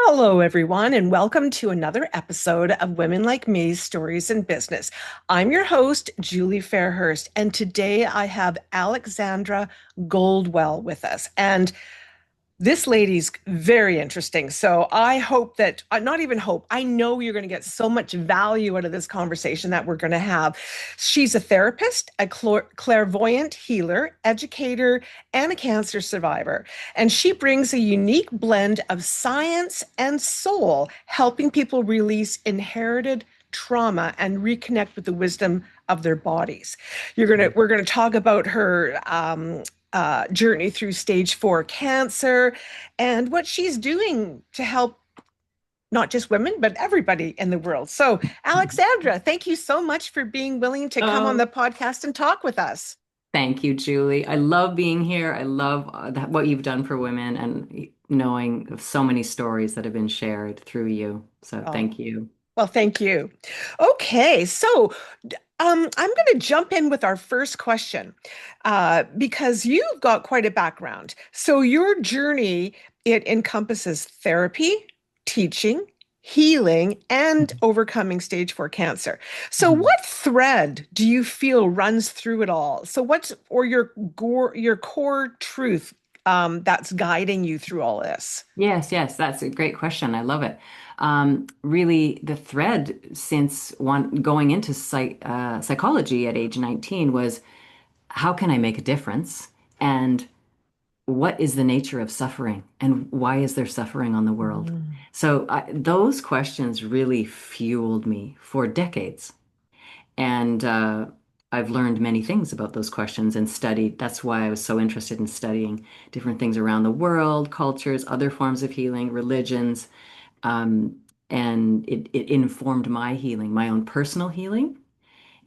Hello, everyone, and welcome to another episode of Women Like Me's Stories in Business. I'm your host, Julie Fairhurst, and today I have Alexandra Goldwell with us. And this lady's very interesting. So I hope that, not even hope, I know you're going to get so much value out of this conversation that we're going to have. She's a therapist, a clairvoyant healer, educator, and a cancer survivor. And she brings a unique blend of science and soul, helping people release inherited trauma and reconnect with the wisdom of their bodies. We're gonna talk about her journey through stage 4 cancer and what she's doing to help not just women, but everybody in the world. So, Alexandra, thank you so much for being willing to come on Oh, the podcast and talk with us. thank you, Julie. I love being here. I love what you've done for women and knowing of so many stories that have been shared through you. So Oh, thank you. well, thank you. Okay, so I'm going to jump in with our first question because you've got quite a background. So your journey, it encompasses therapy, teaching, healing, and overcoming stage 4 cancer. So Mhm. what thread do you feel runs through it all? So what's or your core truth that's guiding you through all this? Yes, yes, that's a great question. I love it. Really, the thread since one going into psychology at age 19 was how can I make a difference? And what is the nature of suffering and why is there suffering on the world? Mm. So those questions really fueled me for decades. And I've learned many things about those questions and studied. That's why I was so interested in studying different things around the world, cultures, other forms of healing, religions. Um, and it informed my healing, my own personal healing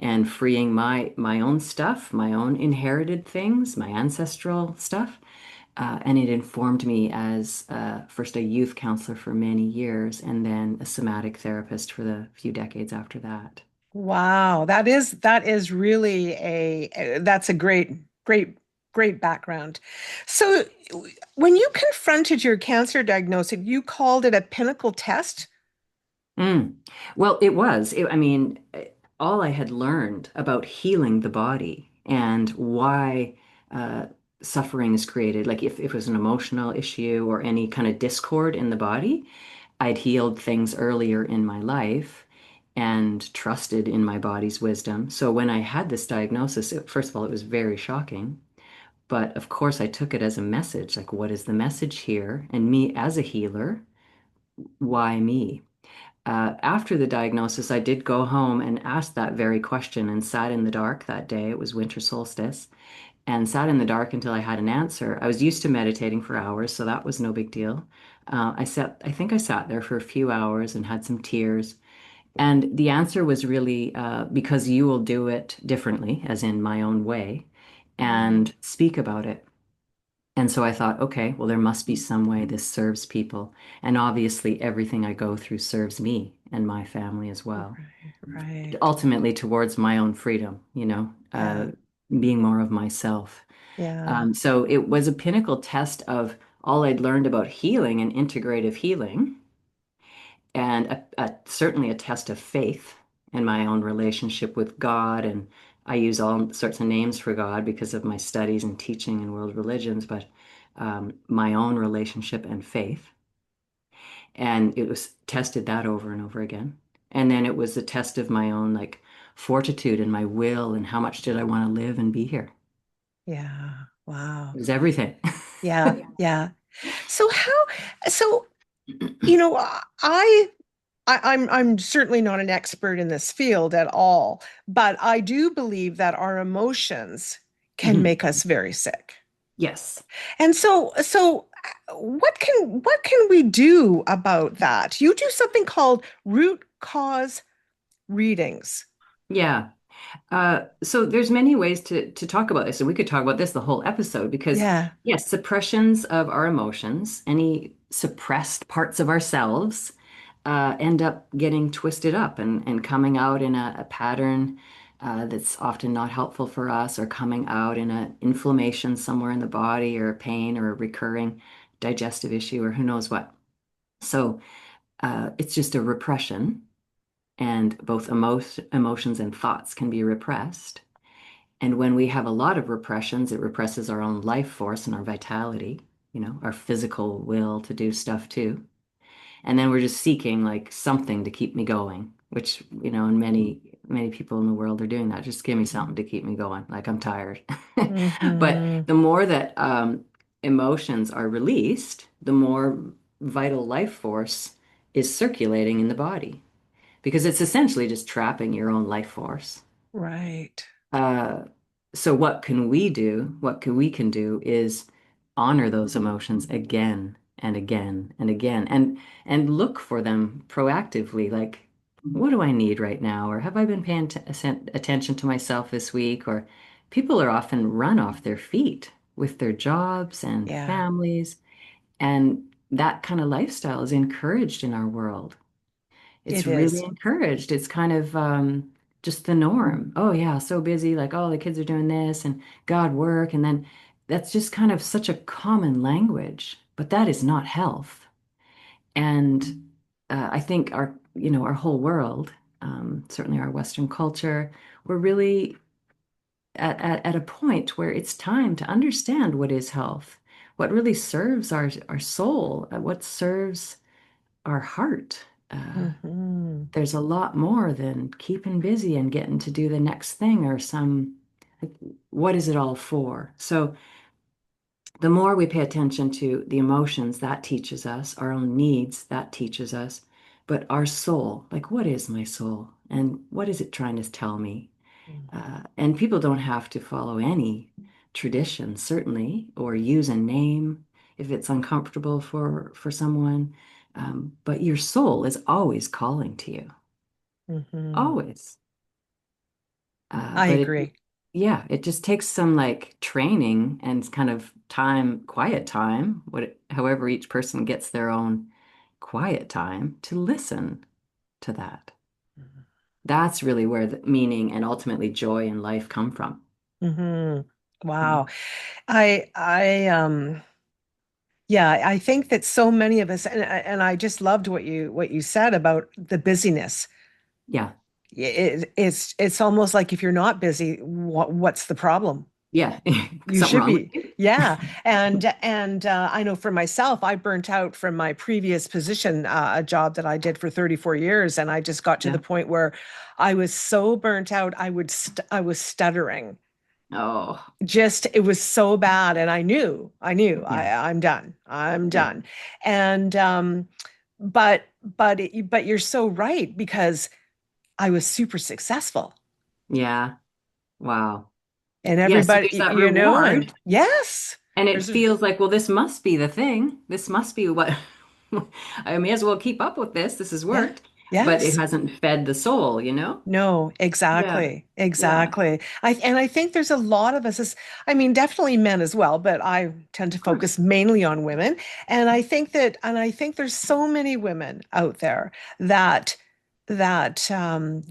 and freeing my own stuff, my own inherited things, my ancestral stuff. And it informed me as first a youth counselor for many years, and then a somatic therapist for the few decades after that. Wow, that is really that's a great background. So when you confronted your cancer diagnosis, you called it a pinnacle test? Mm. Well, it was. I mean, all I had learned about healing the body and why uh, suffering is created, like if it was an emotional issue or any kind of discord in the body, I'd healed things earlier in my life and trusted in my body's wisdom. So when I had this diagnosis, first of all, it was very shocking. But of course, I took it as a message, like, what is the message here? And me as a healer, why me? After the diagnosis, I did go home and ask that very question and sat in the dark that day. It was winter solstice and sat in the dark until I had an answer. I was used to meditating for hours, so that was no big deal. I think I sat there for a few hours and had some tears. And the answer was really because you will do it differently, as in my own way, Mm, and speak about it. And so I thought, okay, well, there must be some way this serves people. And obviously, everything I go through serves me and my family as well. right, right. Ultimately, towards my own freedom, Yeah, being more of myself. yeah, So it was a pinnacle test of all I'd learned about healing and integrative healing, and certainly a test of faith and my own relationship with God. And I use all sorts of names for God because of my studies and teaching in world religions, but my own relationship and faith. And it was tested that over and over again. And then it was a test of my own like fortitude and my will and how much did I want to live and be here. yeah. It Wow. was everything. Yeah, yeah. So so you know, I'm certainly not an expert in this field at all, but I do believe that our emotions can Mhm. make us very sick. Yes. And what can we do about that? You do something called root cause readings. Yeah. So there's many ways to talk about this, and we could talk about this the whole episode because Yeah. yes, suppressions of our emotions, any suppressed parts of ourselves, end up getting twisted up and coming out in a pattern that's often not helpful for us, or coming out in an inflammation somewhere in the body, or pain, or a recurring digestive issue, or who knows what. So it's just a repression, and both emotions and thoughts can be repressed. And when we have a lot of repressions, it represses our own life force and our vitality, our physical will to do stuff too. And then we're just seeking like something to keep me going, which, and many people in the world are doing that. Just give me something to keep me going. Like I'm tired. But Mm-hmm. the more that emotions are released, the more vital life force is circulating in the body because it's essentially just trapping your own life force. Right. Uh, so what can we do? We can do is honor those emotions again and again and again and look for them proactively. Like, what do I need right now? Or have I been paying attention to myself this week? Or people are often run off their feet with their jobs and Yeah, families, and that kind of lifestyle is encouraged in our world. It's it really is. encouraged. It's kind of just the norm. Oh yeah, so busy. Like, oh, the kids are doing this and God work. And then that's just kind of such a common language, but that is not health. And I think our whole world, certainly our Western culture, we're really at a point where it's time to understand what is health, what really serves our soul, what serves our heart. Mm-hmm. There's a lot more than keeping busy and getting to do the next thing or like, what is it all for? So the more we pay attention to the emotions, that teaches us, our own needs, that teaches us, but our soul, like what is my soul and what is it trying to tell me? And people don't have to follow any tradition, certainly, or use a name if it's uncomfortable for someone. But your soul is always calling to you, Mm-hmm. always. I But agree. yeah, it just takes some like training and kind of time, quiet time, however each person gets their own quiet time to listen to that. That's really where the meaning and ultimately joy in life come from. Mm-hmm. Yeah. Wow. I yeah, I think that so many of us, and I just loved what you said about the busyness. Yeah. It's almost like if you're not busy, what's the problem? Yeah. You Something should wrong with be. you. Yeah. And I know for myself, I burnt out from my previous position, a job that I did for 34 years, and I just got to the Yeah. point where I was so burnt out, I was stuttering. Oh, Just it was so bad, and yeah. I'm done. I'm Yeah. done. And but you're so right because I was super successful. Yeah. Wow. And Yeah. So everybody, there's that you know, and reward. yes, And it there's a feels like, well, this must be the thing. This must be what I may as well keep up with this. This has yeah, worked, but it yes. hasn't fed the soul, you know? No, Yeah. exactly. Yeah. Exactly. I think there's a lot of us, I mean, definitely men as well, but I tend to Of course. focus mainly on women. And I think there's so many women out there that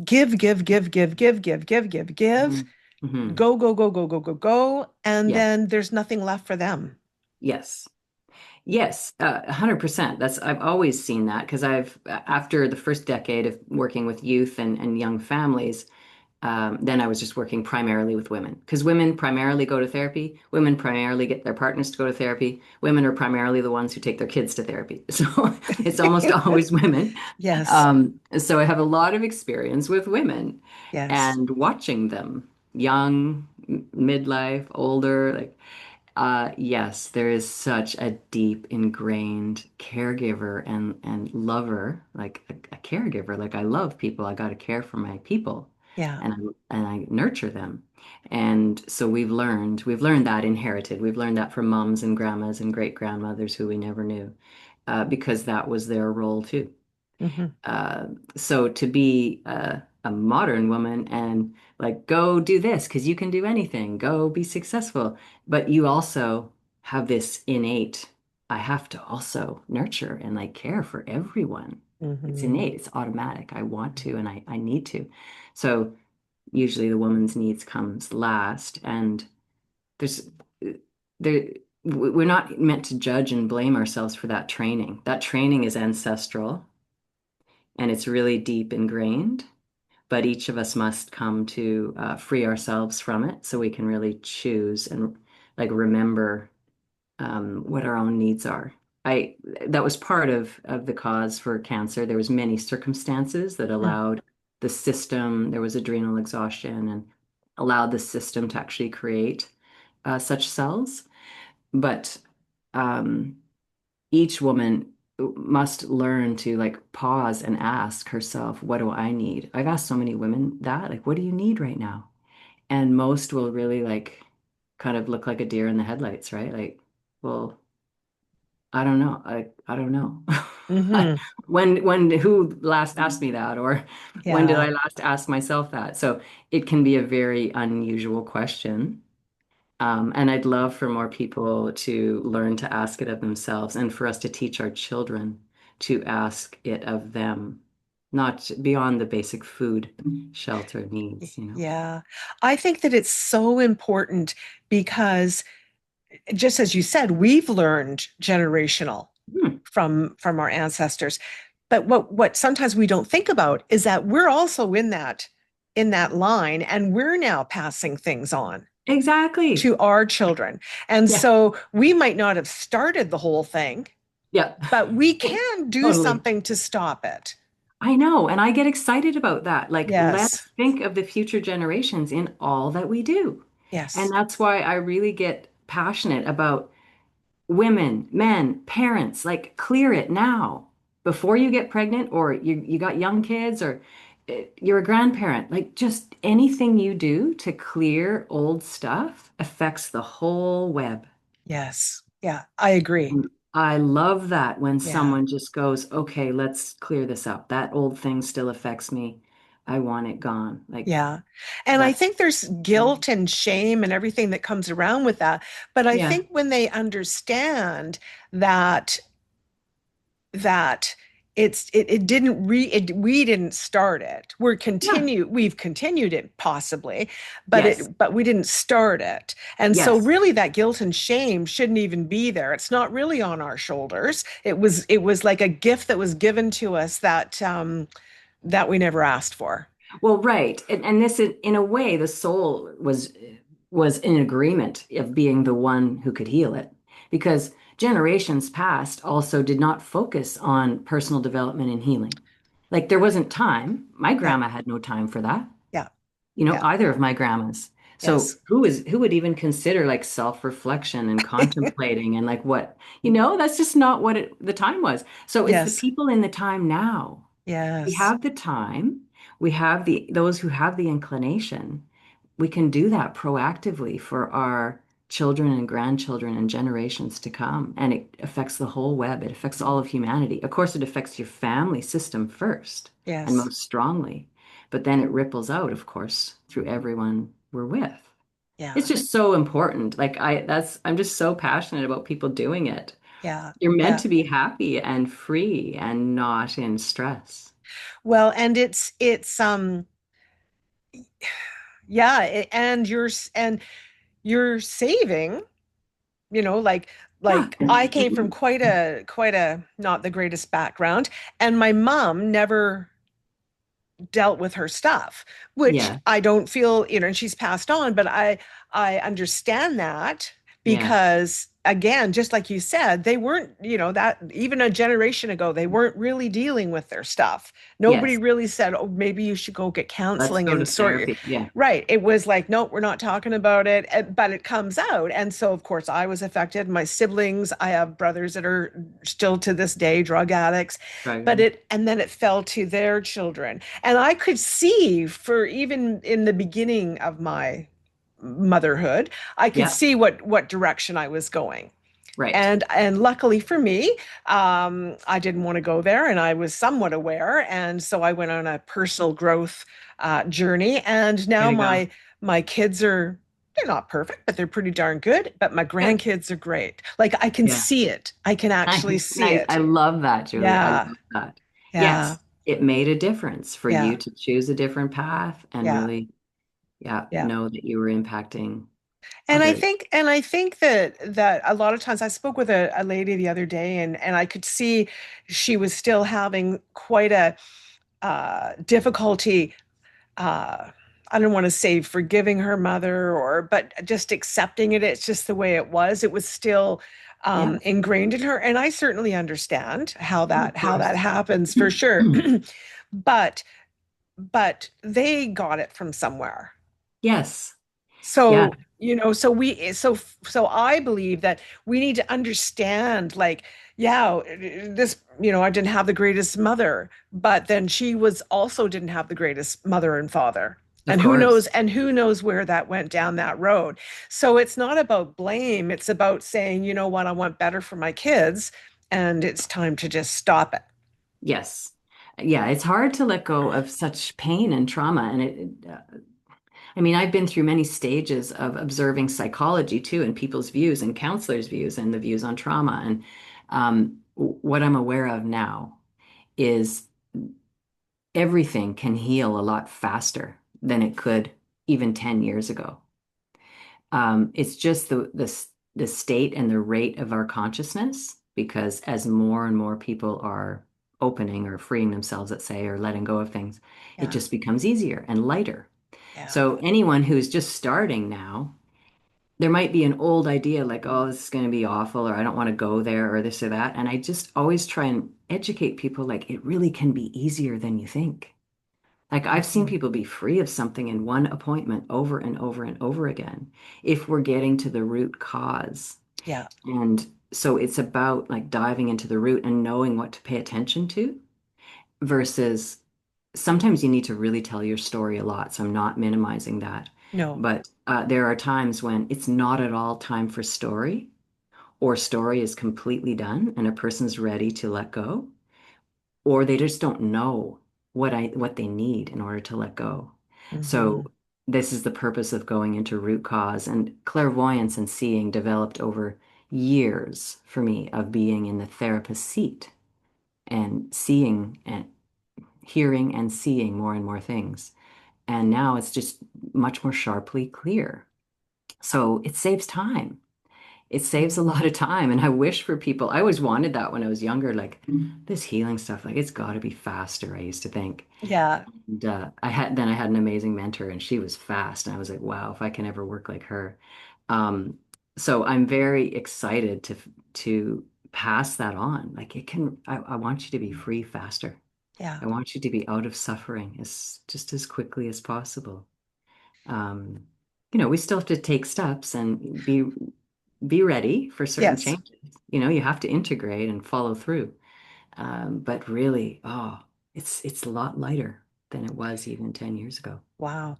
give, Hmm. Hmm. go, and Yeah. then there's nothing left for them. Yes. Yes. 100%. I've always seen that because after the first decade of working with youth and young families, then I was just working primarily with women because women primarily go to therapy. Women primarily get their partners to go to therapy. Women are primarily the ones who take their kids to therapy. So it's almost always women. Yes. So I have a lot of experience with women Yes. and watching them, young, midlife, older, like yes, there is such a deep ingrained caregiver and lover, like a caregiver. Like I love people. I got to care for my people, Yeah. and I nurture them. And so we've learned that inherited. We've learned that from moms and grandmas and great grandmothers who we never knew, because that was their role too. Hmm. Uh, so to be a modern woman and like go do this because you can do anything, go be successful, but you also have this innate, I have to also nurture and like care for everyone. It's Hmm. innate, it's automatic. I want to and I need to. So usually the woman's needs comes last and there's there we're not meant to judge and blame ourselves for that training. That training is ancestral and it's really deep ingrained, but each of us must come to free ourselves from it so we can really choose and like remember what our own needs are. I That was part of the cause for cancer. There was many circumstances that Mm, allowed the system, there was adrenal exhaustion and allowed the system to actually create such cells. But um, each woman must learn to like pause and ask herself, what do I need? I've asked so many women that, like, what do you need right now? And most will really like kind of look like a deer in the headlights, right? Like, well, I don't know. I don't know. hmm. Who last asked me that, or when did Yeah. I last ask myself that? So it can be a very unusual question. And I'd love for more people to learn to ask it of themselves and for us to teach our children to ask it of them, not beyond the basic food, shelter needs. Yeah. I think that it's so important because just as you said, we've learned generational Hmm, from our ancestors. But what sometimes we don't think about is that we're also in that line and we're now passing things on exactly. to our children. And Yeah. so we might not have started the whole thing, Yeah. but we can do Totally. something to stop it. I know, and I get excited about that. Like, let's Yes. think of the future generations in all that we do. And Yes. that's why I really get passionate about women, men, parents, like clear it now before you get pregnant or you got young kids or you're a grandparent. Like, just anything you do to clear old stuff affects the whole web. Yes. Yeah, I agree. And I love that when Yeah. someone just goes, okay, let's clear this up. That old thing still affects me. I want it gone. Like Yeah. And I that's, think there's guilt and shame and everything that comes around with that. But I yeah, think when they understand that that it didn't we didn't start it. yeah, We've continued it possibly, yes, but we didn't start it. And so yes. really that guilt and shame shouldn't even be there. It's not really on our shoulders. It was like a gift that was given to us that we never asked for. Well, right. And this, in a way, the soul was in agreement of being the one who could heal it because generations past also did not focus on personal development and healing. Like there wasn't time. My Yeah. grandma had no time for that. Yeah. Yeah. Either of my grandmas. So Yes. who would even consider like self-reflection and contemplating and like what, that's just not what the time was. So it's the Yes. people in the time now. We Yes. have the time. We have those who have the inclination. We can do that proactively for our children and grandchildren and generations to come. And it affects the whole web. It affects all of humanity. Of course, it affects your family system first and Yes. most strongly, but then it ripples out, of course, through everyone we're with. It's Yeah. just so important. I'm just so passionate about people doing it. Yeah. You're meant Yeah. to be happy and free and not in stress. Well, and it's yeah, and you're saving, Yeah. like I came from quite a not the greatest background, and my mom never dealt with her stuff, which Yeah. I don't feel, and she's passed on, but I understand that Yeah. because again, just like you said, they weren't, that even a generation ago, they weren't really dealing with their stuff. Nobody Yes. really said, "Oh, maybe you should go get Let's counseling go to and sort your." therapy. Yeah. Right. It was like, "No, we're not talking about it." But it comes out. And so, of course, I was affected. My siblings, I have brothers that are still to this day drug addicts, Right. and then it fell to their children. And I could see, for even in the beginning of my motherhood, I could Yeah. see what direction I was going. Right. And luckily for me, I didn't want to go there, and I was somewhat aware, and so I went on a personal growth journey. And Way now to go. my kids are, they're not perfect, but they're pretty darn good. But my Good. grandkids are great. Like I can Yeah. see it. I can actually Nice. see Nice. I it. love that, Julie. I Yeah, love that. yeah, Yes, it made a difference for you yeah, to choose a different path and yeah, really, yeah, yeah. know that you were impacting. All great. And I think that a lot of times I spoke with a lady the other day, and I could see she was still having quite a difficulty. uh, I don't want to say forgiving her mother, but just accepting it. It's just the way it was. It was still Yeah. ingrained in her, and I certainly understand Oh, of how that course. happens for sure. But they got it from somewhere. Yes. Yeah, So, so I believe that we need to understand, like, yeah, this, I didn't have the greatest mother, but then she was also didn't have the greatest mother and father. of course. And who knows where that went down that road. So it's not about blame. It's about saying, you know what, I want better for my kids, and it's time to just stop it. Yes. Yeah, it's hard to let go of such pain and trauma. And I mean, I've been through many stages of observing psychology too, and people's views and counselors' views and the views on trauma. And what I'm aware of now is everything can heal a lot faster than it could even 10 years ago. It's just the state and the rate of our consciousness, because as more and more people are opening or freeing themselves, let's say, or letting go of things, it Yeah. just becomes easier and lighter. Yeah. So anyone who's just starting now, there might be an old idea like, oh, this is going to be awful, or I don't want to go there, or this or that. And I just always try and educate people like it really can be easier than you think. Like I've seen Mhm. people be free of something in one appointment over and over and over again if we're getting to the root cause. Yeah. And so it's about like diving into the root and knowing what to pay attention to versus sometimes you need to really tell your story a lot. So I'm not minimizing that. No. But there are times when it's not at all time for story or story is completely done and a person's ready to let go or they just don't know what they need in order to let go. So Hmm. this is the purpose of going into root cause and clairvoyance and seeing developed over years for me of being in the therapist seat and seeing and hearing and seeing more and more things. And now it's just much more sharply clear. So it saves time. It saves a lot of time. And I wish for people, I always wanted that when I was younger, like this healing stuff, like it's got to be faster, I used to think. Yeah. And I had an amazing mentor and she was fast. And I was like, wow, if I can ever work like her. Um, so I'm very excited to pass that on. Like I want you to be free faster. Yeah. I want you to be out of suffering as just as quickly as possible. Um, we still have to take steps and be ready for certain Yes. changes. You have to integrate and follow through. But really, it's a lot lighter than it was even 10 years ago. Wow.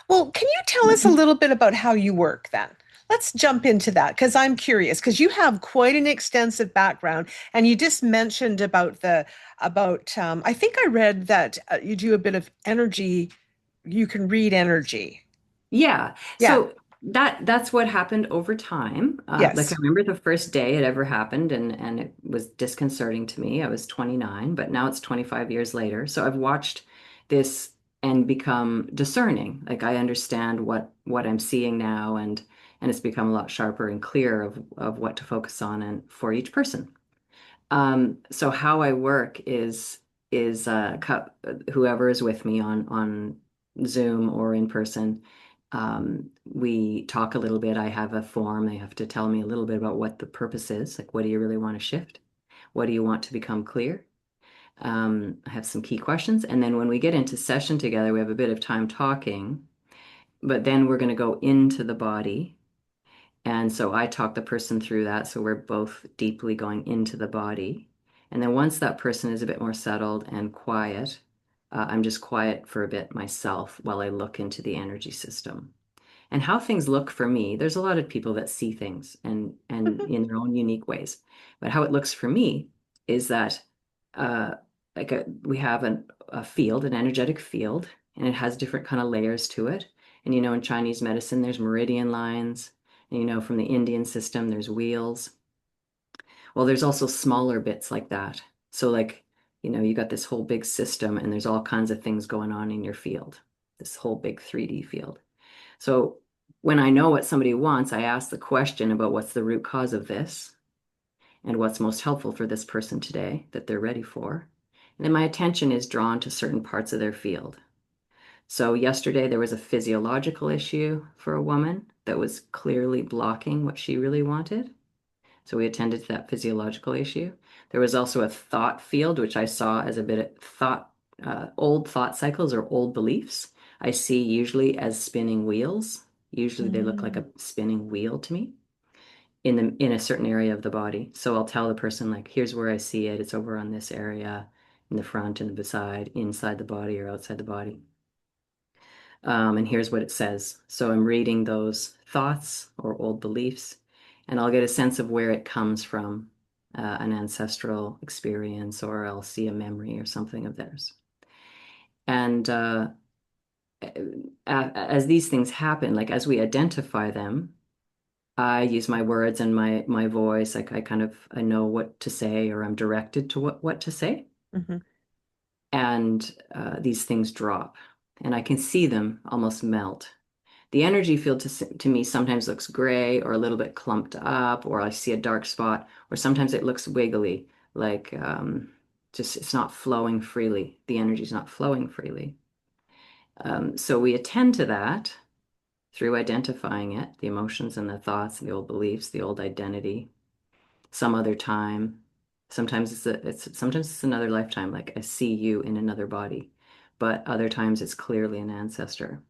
Well, can you tell us a little bit about how you work then? Let's jump into that because I'm curious because you have quite an extensive background, and you just mentioned about I think I read that you do a bit of energy. You can read energy. Yeah. Yeah. So that's what happened over time. Like I Yes. remember the first day it ever happened and it was disconcerting to me. I was 29, but now it's 25 years later. So I've watched this and become discerning. Like I understand what I'm seeing now and it's become a lot sharper and clearer of what to focus on and for each person. So how I work is whoever is with me on Zoom or in person. We talk a little bit. I have a form. They have to tell me a little bit about what the purpose is. Like, what do you really want to shift? What do you want to become clear? I have some key questions, and then when we get into session together, we have a bit of time talking. But then we're going to go into the body and so I talk the person through that. So we're both deeply going into the body. And then once that person is a bit more settled and quiet, I'm just quiet for a bit myself while I look into the energy system. And how things look for me, there's a lot of people that see things and in their own unique ways. But how it looks for me is that uh, we have a field, an energetic field, and it has different kind of layers to it. And in Chinese medicine, there's meridian lines. And from the Indian system, there's wheels. Well, there's also smaller bits like that. So like, you got this whole big system and there's all kinds of things going on in your field, this whole big 3D field. So When I know what somebody wants, I ask the question about what's the root cause of this and what's most helpful for this person today that they're ready for. And then my attention is drawn to certain parts of their field. So yesterday there was a physiological issue for a woman that was clearly blocking what she really wanted. So we attended to that physiological issue. There was also a thought field, which I saw as a bit of thought, old thought cycles or old beliefs. I see usually as spinning wheels. Usually they look like Mm, a spinning wheel to me in a certain area of the body. So I'll tell the person like, here's where I see it. It's over on this area, in the front and the beside, inside the body or outside the body. And here's what it says. So I'm reading those thoughts or old beliefs, and I'll get a sense of where it comes from, an ancestral experience, or I'll see a memory or something of theirs. And as these things happen, like as we identify them, I use my words and my voice. Like I kind of I know what to say, or I'm directed to what to say, mhm. and these things drop, and I can see them almost melt. The energy field to me sometimes looks gray or a little bit clumped up, or I see a dark spot, or sometimes it looks wiggly, like just it's not flowing freely. The energy's not flowing freely. So we attend to that through identifying it, the emotions and the thoughts, the old beliefs, the old identity. Some other time, sometimes sometimes it's another lifetime, like I see you in another body, but other times it's clearly an ancestor.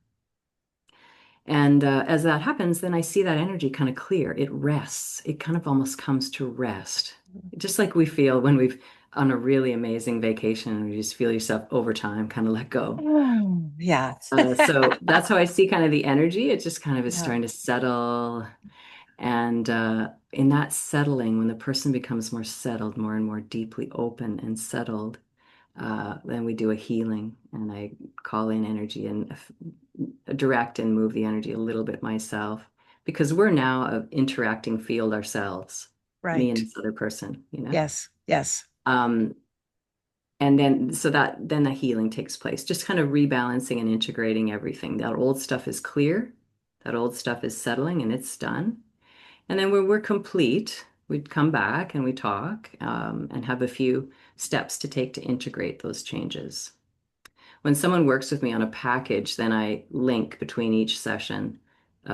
And as that happens, then I see that energy kind of clear. It rests. It kind of almost comes to rest. Just like we feel when we've on a really amazing vacation and you just feel yourself over time kind of let go. Oh, yeah. So that's how I see kind of the energy. It just kind of is Yeah, starting to settle. And in that settling, when the person becomes more settled, more and more deeply open and settled, then we do a healing and I call in energy and direct and move the energy a little bit myself because we're now an interacting field ourselves, me and right. this other person, Yes, yes. Um, and then so that then the healing takes place, just kind of rebalancing and integrating everything. That old stuff is clear, that old stuff is settling and it's done. And then when we're complete, we'd come back and we talk and have a few steps to take to integrate those changes. When someone works with me on a package, then I link between each session,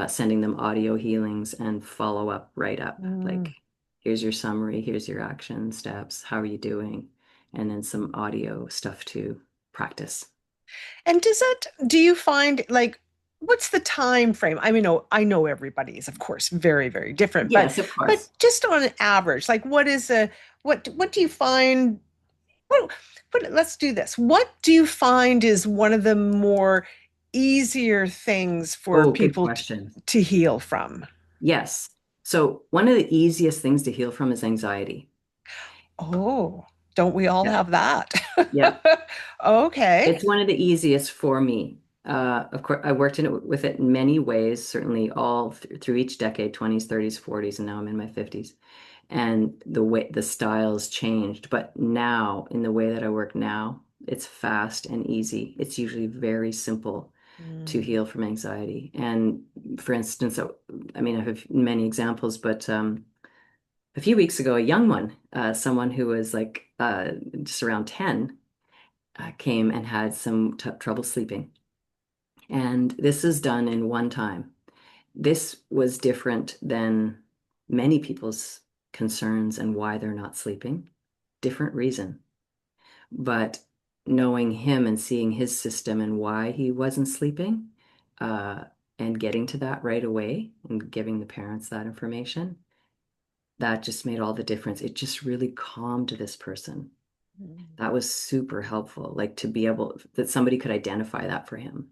sending them audio healings and follow up right up. Mm. Like, here's your summary, here's your action steps, how are you doing? And then some audio stuff to practice. And do you find like, what's the time frame? I mean, I know everybody is, of course, very, very different, Yes, of but course. just on an average, like what do you find? What, let's do this. What do you find is one of the more easier things for Oh, good people question. to heal from? Yes. So, one of the easiest things to heal from is anxiety. Oh, don't we all Yep. have that? Yep. Okay. It's one of the easiest for me. Of course, I worked in it with it in many ways, certainly all through each decade, 20s, 30s, 40s, and now I'm in my 50s. And the way the styles changed. But now, in the way that I work now, it's fast and easy. It's usually very simple to Mm. heal from anxiety. And for instance, I mean, I have many examples, but a few weeks ago, a young one, someone who was like just around 10, came and had some t trouble sleeping. And this is done in one time. This was different than many people's concerns and why they're not sleeping. Different reason. But knowing him and seeing his system and why he wasn't sleeping, uh, and getting to that right away and giving the parents that information, that just made all the difference. It just really calmed this person. Mm. That was super helpful, like to be able that somebody could identify that for him.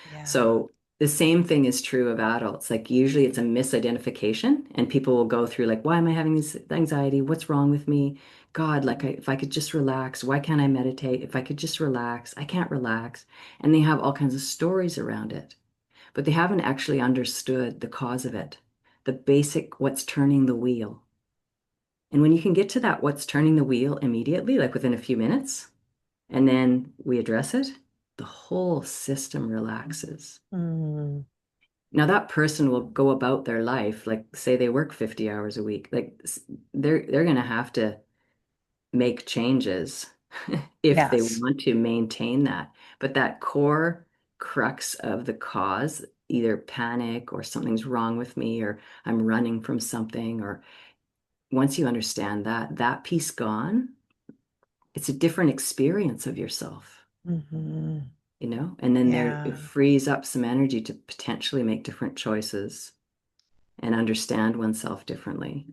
Yeah. So the same thing is true of adults. Like usually it's a misidentification and people will go through like, why am I having this anxiety? What's wrong with me? God, like if I could just relax, why can't I meditate? If I could just relax, I can't relax. And they have all kinds of stories around it, but they haven't actually understood the cause of it, the basic what's turning the wheel. And when you can get to that, what's turning the wheel immediately, like within a few minutes, and then we address it, the whole system relaxes. Mm. Now that person will go about their life, like say they work 50 hours a week, like they're going to have to make changes if they Yes. want to maintain that. But that core crux of the cause, either panic or something's wrong with me or I'm running from something, or once you understand that, that piece gone, it's a different experience of yourself, Hmm. and then there it Yeah. frees up some energy to potentially make different choices and understand oneself differently.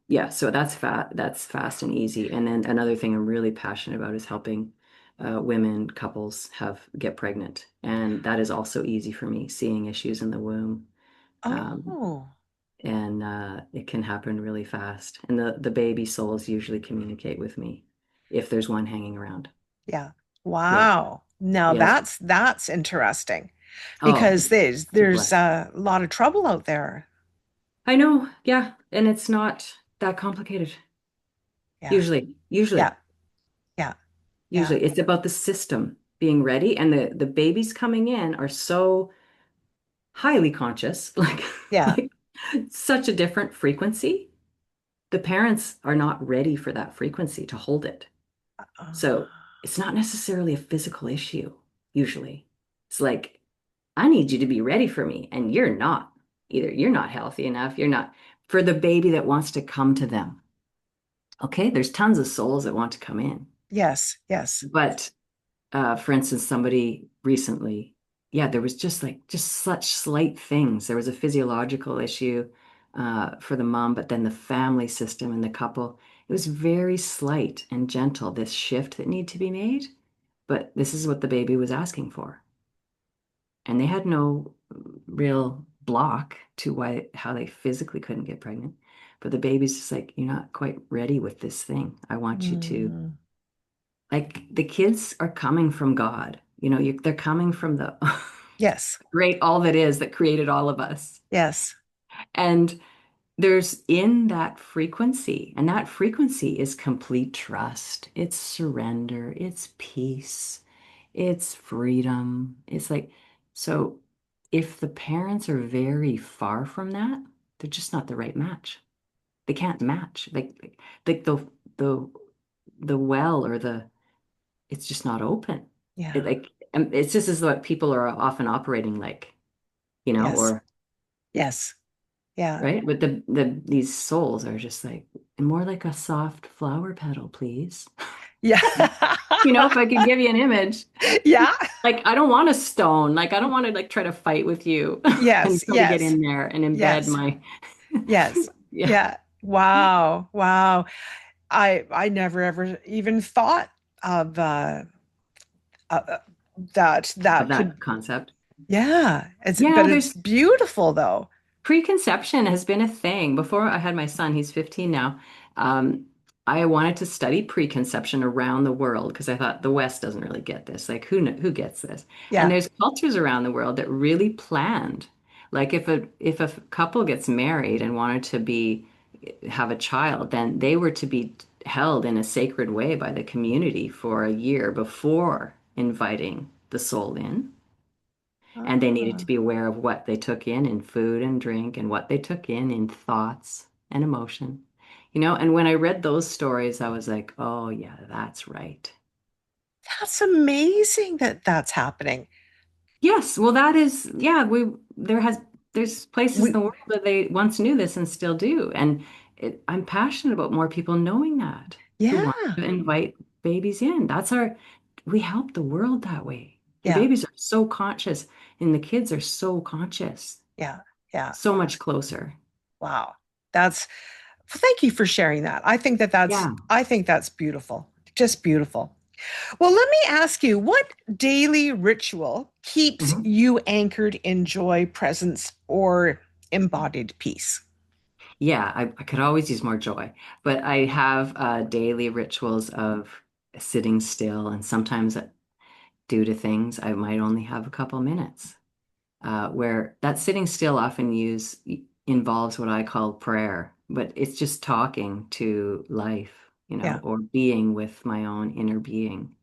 Yeah, so that's fast and easy. And then another thing I'm really passionate about is helping women, couples get pregnant. And that is also easy for me, seeing issues in the womb. Um, Oh, and it can happen really fast. And the baby souls usually communicate with me if there's one hanging around. yeah. Yeah. Wow. Now Yes. that's interesting Oh, because there's it's a there's blessing. a lot of trouble out there. I know. Yeah. And it's not that complicated. Yeah. Usually, Yeah. usually. Yeah. Yeah. Usually it's about the system being ready, and the babies coming in are so highly conscious, like Yeah. like such a different frequency. The parents are not ready for that frequency to hold it. Uh, So it's not necessarily a physical issue, usually. It's like, I need you to be ready for me, and you're not. Either you're not healthy enough, you're not for the baby that wants to come to them. Okay, there's tons of souls that want to come in. yes. Yes. But for instance, somebody recently, yeah, there was just such slight things. There was a physiological issue for the mom, but then the family system and the couple, it was very slight and gentle, this shift that needed to be made. But this is what the baby was asking for. And they had no real block to how they physically couldn't get pregnant. But the baby's just like, you're not quite ready with this thing. I want you to Mm, like the kids are coming from God. They're coming from the yes. great all that is that created all of us. Yes. And there's in that frequency, and that frequency is complete trust. It's surrender, it's peace, it's freedom. It's like, so if the parents are very far from that, they're just not the right match. They can't match. Like the the well or the it's just not open. Yeah. It's just as what people are often operating like, Yes. or Yes. Yeah. right. But these souls are just like more like a soft flower petal, please. Yeah. If I could give you an image, Yeah. like I don't want a stone, like I don't want to like try to fight with you and Yes. try to get Yes. in there and embed Yes. my Yes. yeah, Yeah. Wow. Wow. I never ever even thought of uh that of that could, that concept. yeah. But Yeah, it's there's beautiful though. preconception has been a thing. Before I had my son, he's 15 now. Um, I wanted to study preconception around the world because I thought the West doesn't really get this. Like, who gets this? And Yeah. there's cultures around the world that really planned. Like, if a couple gets married and wanted to have a child, then they were to be held in a sacred way by the community for a year before inviting the soul in, and they needed to Ah. be aware of what they took in food and drink and what they took in thoughts and emotion. And when I read those stories, I was like, oh yeah, that's right. That's amazing that that's happening. Yes, well that is, yeah, there's places in We, the world that they once knew this and still do. And I'm passionate about more people knowing that, who want yeah. to invite babies in. We help the world that way. The Yeah. babies are so conscious and the kids are so conscious, Yeah. Yeah. so much closer. Wow. That's, thank you for sharing that. Yeah. I think that's beautiful. Just beautiful. Well, let me ask you, what daily ritual keeps Mhm. you anchored in joy, presence, or embodied peace? Yeah, I could always use more joy, but I have daily rituals of sitting still, and sometimes due to things, I might only have a couple minutes. Where that sitting still often involves what I call prayer, but it's just talking to life, Yeah. or being with my own inner being.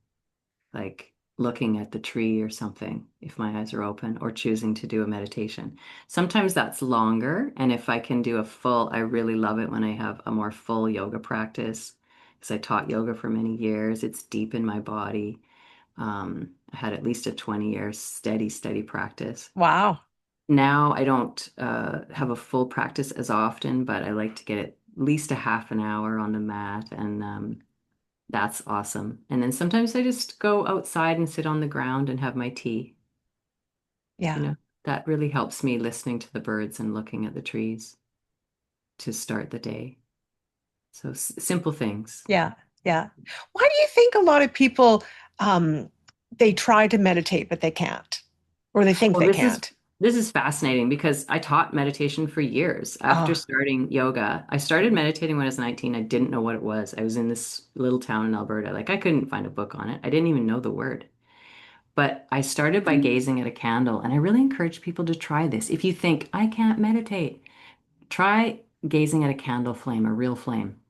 Like, looking at the tree or something if my eyes are open, or choosing to do a meditation. Sometimes that's longer, and if I can do a full, I really love it when I have a more full yoga practice because I taught yoga for many years. It's deep in my body. I had at least a 20-year steady practice. Wow. Now I don't have a full practice as often, but I like to get at least a half an hour on the mat, and that's awesome. And then sometimes I just go outside and sit on the ground and have my tea. You Yeah. know, that really helps me listening to the birds and looking at the trees to start the day. So simple things. Yeah. Yeah. Why do you think a lot of people um they try to meditate but they can't? Or they think Well, they this is can't? this is fascinating because I taught meditation for years. After Oh. starting yoga, I started meditating when I was 19. I didn't know what it was. I was in this little town in Alberta. Like I couldn't find a book on it. I didn't even know the word. But I started by gazing at a candle, and I really encourage people to try this. If you think I can't meditate, try gazing at a candle flame, a real flame,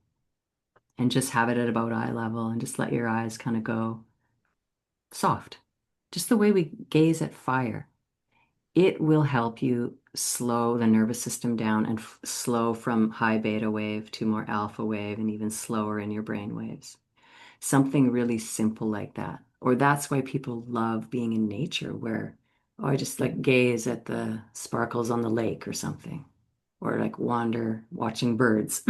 and just have it at about eye level and just let your eyes kind of go soft. Just the way we gaze at fire. It will help you slow the nervous system down and slow from high beta wave to more alpha wave and even slower in your brain waves. Something really simple like that. Or that's why people love being in nature, where, oh, I just like gaze at the sparkles on the lake or something, or like wander watching birds.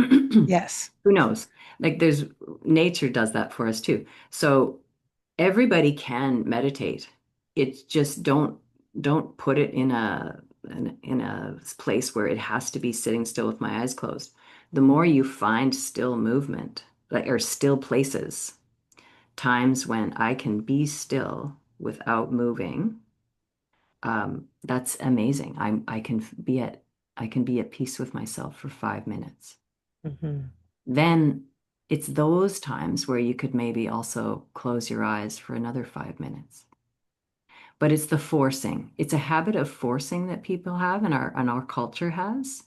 Yes. Who knows? Like there's nature does that for us too. So everybody can meditate. It's just don't put it in a place where it has to be sitting still with my eyes closed. The more you find still movement, like or still places, times when I can be still without moving, that's amazing. I can be at peace with myself for 5 minutes. Hmm. Then it's those times where you could maybe also close your eyes for another 5 minutes. But it's the forcing. It's a habit of forcing that people have and our culture has.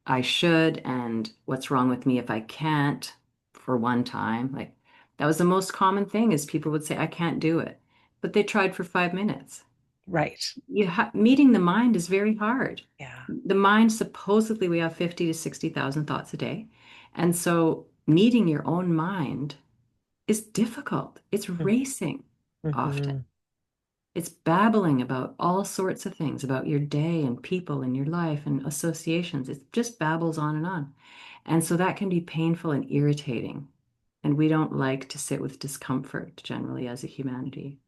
I should, and what's wrong with me if I can't for one time. Like that was the most common thing is people would say, I can't do it. But they tried for 5 minutes. Right. Meeting the mind is very hard. Yeah. The mind, supposedly we have 50 to 60,000 thoughts a day. And so meeting your own mind is difficult. It's racing often. Mm-hmm. It's babbling about all sorts of things, about your day and people in your life and associations. It just babbles on and on. And so that can be painful and irritating. And we don't like to sit with discomfort generally as a humanity.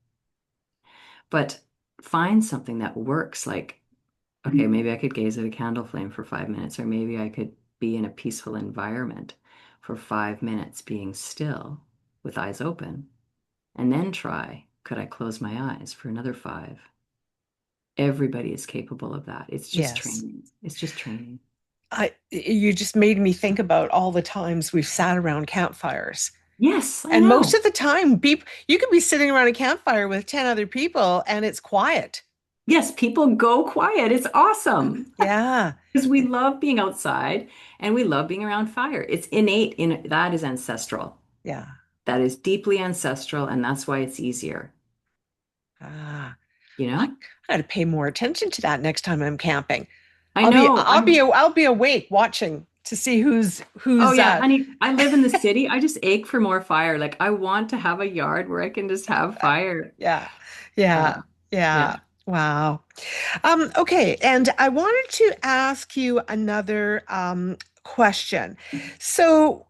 But find something that works, like, okay, maybe I could gaze at a candle flame for 5 minutes, or maybe I could be in a peaceful environment for 5 minutes, being still with eyes open, and then try, could I close my eyes for another five? Everybody is capable of that. It's just Yes. training. It's just training. You just made me think about all the times we've sat around campfires. Yes, I And most know. of the time, people you could be sitting around a campfire with 10 other people and it's quiet. Yes, people go quiet. It's awesome Yeah. because we love being outside and we love being around fire. It's innate in that is ancestral. Yeah. That is deeply ancestral, and that's why it's easier, Ah. you I know? got to pay more attention to that next time I'm camping. I know. I'll be awake watching to see Oh who's yeah, honey, I live in the city. I just ache for more fire. Like I want to have a yard where I can just have fire. yeah. Yeah. Uh, Yeah. yeah. Wow. Okay, and I wanted to ask you another question. So,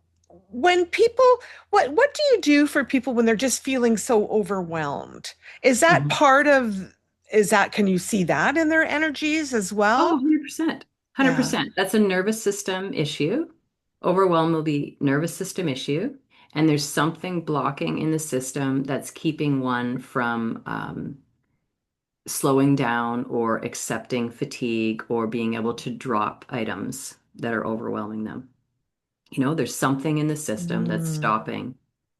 when people, what do you do for people when they're just feeling so overwhelmed? Is that Mhm. part of, is that, can you see that in their energies as Oh, well? 100%. Yeah. 100%. That's a nervous system issue. Overwhelm will be nervous system issue. And there's something blocking in the system that's keeping one from slowing down or accepting fatigue or being able to drop items that are overwhelming them. There's something in the system that's Mm, stopping.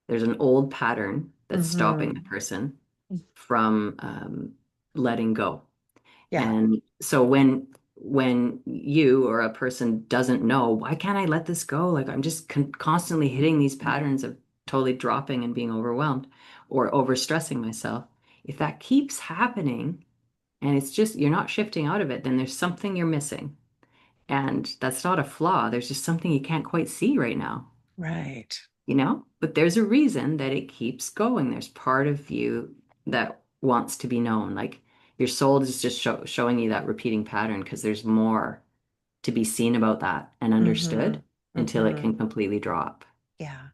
There's an old pattern that's stopping hmm. the person from letting go. Yeah. And so when you or a person doesn't know, why can't I let this go? Like I'm just constantly hitting these patterns of totally dropping and being overwhelmed or overstressing myself. If that keeps happening and it's just you're not shifting out of it, then there's something you're missing. And that's not a flaw. There's just something you can't quite see right now, Right. But there's a reason that it keeps going. There's part of you that wants to be known. Like your soul is just showing you that repeating pattern because there's more to be seen about that and Mm-hmm. understood until it Mm-hmm. can completely drop. Yeah.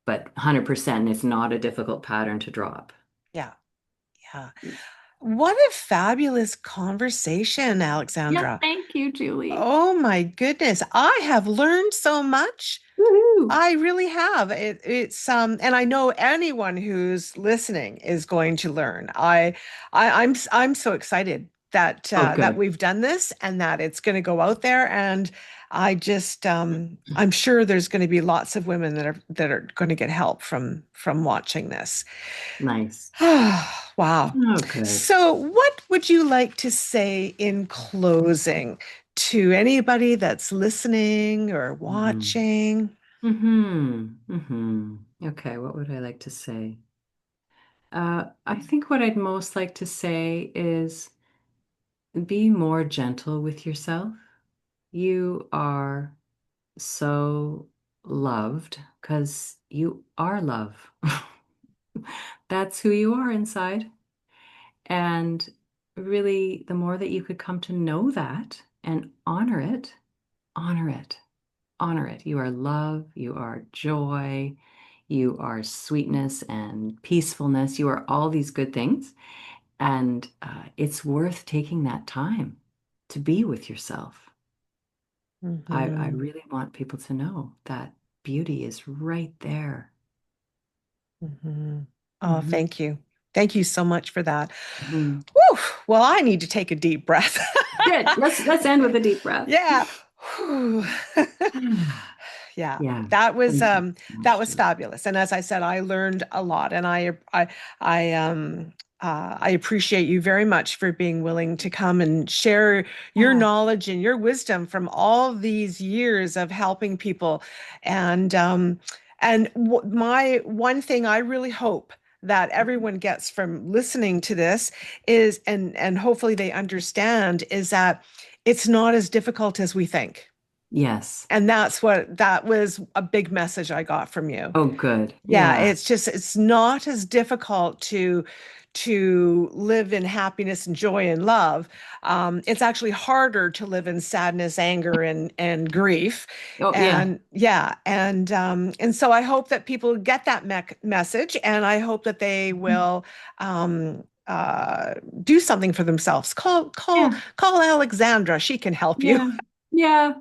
But 100%, it's not a difficult pattern to drop. Yeah. Yeah. What a fabulous conversation, Yeah, Alexandra. thank you, Julie. Oh my goodness. I have learned so much. Woohoo. I really have. And I know anyone who's listening is going to learn. I'm so excited that Oh, that good. we've done this and that it's going to go out there. And I'm sure there's going to be lots of women that are going to get help from watching this. Nice. Wow. Oh, good. So, what would you like to say in closing to anybody that's listening or Mhm. watching? Okay, what would I like to say? I think what I'd most like to say is be more gentle with yourself. You are so loved because you are love. That's who you are inside. And really, the more that you could come to know that and honor it, honor it. You are love, you are joy, you are sweetness and peacefulness. You are all these good things. And it's worth taking that time to be with yourself. I Hmm. really want people to know that beauty is right there. Hmm. Oh, Mhm. thank you. Thank you so much for that. Mhm. Whew. Well, I need to take a deep breath. Good. Let's end with a deep breath. Yeah. Whew. Yeah, Yeah. that was Thank you um so that much, was Julie. fabulous. And as I said, I learned a lot, and I appreciate you very much for being willing to come and share your Yeah. knowledge and your wisdom from all these years of helping people. And my one thing I really hope that everyone gets from listening to this is, and hopefully they understand, is that it's not as difficult as we think. Yes. And that was a big message I got from you. Oh, good. Yeah, Yeah. it's not as difficult to live in happiness and joy and love. It's actually harder to live in sadness, anger, and grief. Oh, yeah. And yeah, and so I hope that people get that message, and I hope that they will um, do something for themselves. Yeah. Call Alexandra. She can help you. Yeah. Yeah.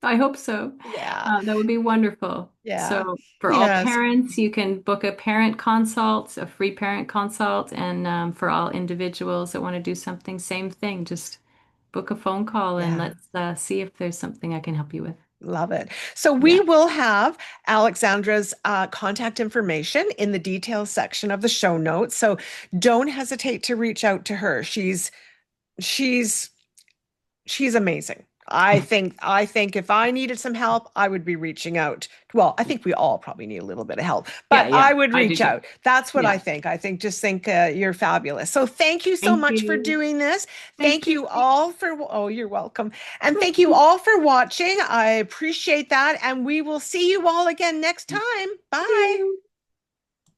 I hope so. Yeah, That would be wonderful. yeah, So, for all yes, parents, you can book a parent consult, a free parent consult. And for all individuals that want to do something, same thing. Just book a phone call and yeah. let's see if there's something I can help you with. Love it. So we Yeah. will have Alexandra's contact information in the details section of the show notes. So don't hesitate to reach out to her. She's she's amazing. I think if I needed some help, I would be reaching out. Well, I think we all probably need a little bit of help, Yeah. but Yeah. I would I do reach too. out. That's what I Yeah. think. I think you're fabulous. So thank you so Thank much for you. doing this. Thanks, Thank you Julie. all for, oh, you're welcome. And thank you all for watching. I appreciate that. And we will see you all again next time. See Bye. you.